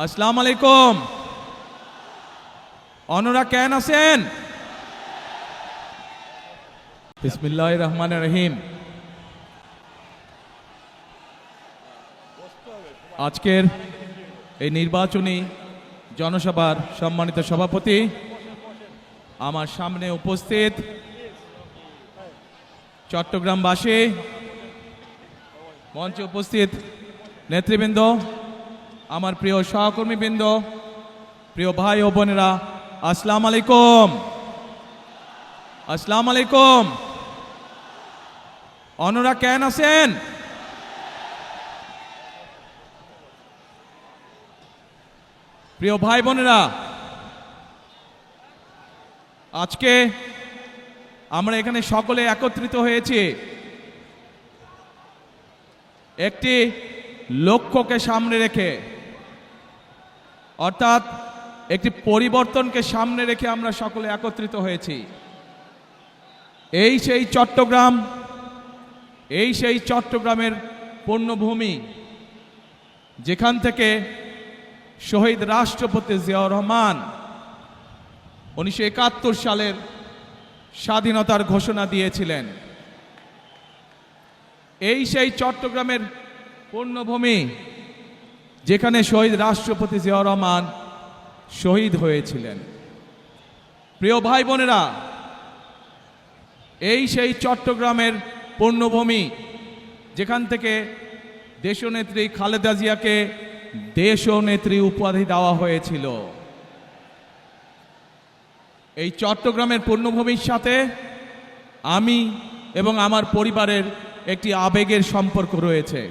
আসসালামু আলাইকুম। অনরা কেন আছেন? বিসমিল্লাহির রহমানির রহিম। আজকের এই নির্বাচনী জনসভার সম্মানিত সভাপতি, আমার সামনে উপস্থিত চট্টগ্রামবাসী, মঞ্চে উপস্থিত নেতৃবৃন্দ, আমার প্রিয় সহকর্মীবৃন্দ, প্রিয় ভাই ও বোনেরা, আসসালামু আলাইকুম। আসসালামু আলাইকুম। অনরা কেন আছেন? প্রিয় ভাই বোনেরা, আজকে আমরা এখানে সকলে একত্রিত হয়েছি একটি লক্ষ্যকে সামনে রেখে, অর্থাৎ একটি পরিবর্তনকে সামনে রেখে আমরা সকলে একত্রিত হয়েছি। এই সেই চট্টগ্রামের পুণ্যভূমি, যেখান থেকে শহীদ রাষ্ট্রপতি জিয়াউর রহমান 1971 সালের স্বাধীনতার ঘোষণা দিয়েছিলেন। এই সেই চট্টগ্রামের পুণ্যভূমি, যেখানে শহীদ রাষ্ট্রপতি জিয়াউর রহমান শহীদ হয়েছিলেন। প্রিয় ভাই বোনেরা, এই সেই চট্টগ্রামের পুণ্যভূমি, যেখান থেকে দেশনেত্রী খালেদা জিয়াকে দেশনেত্রী উপাধি দেওয়া হয়েছিল। এই চট্টগ্রামের পুণ্যভূমির সাথে আমি এবং আমার পরিবারের একটি আবেগের সম্পর্ক রয়েছে।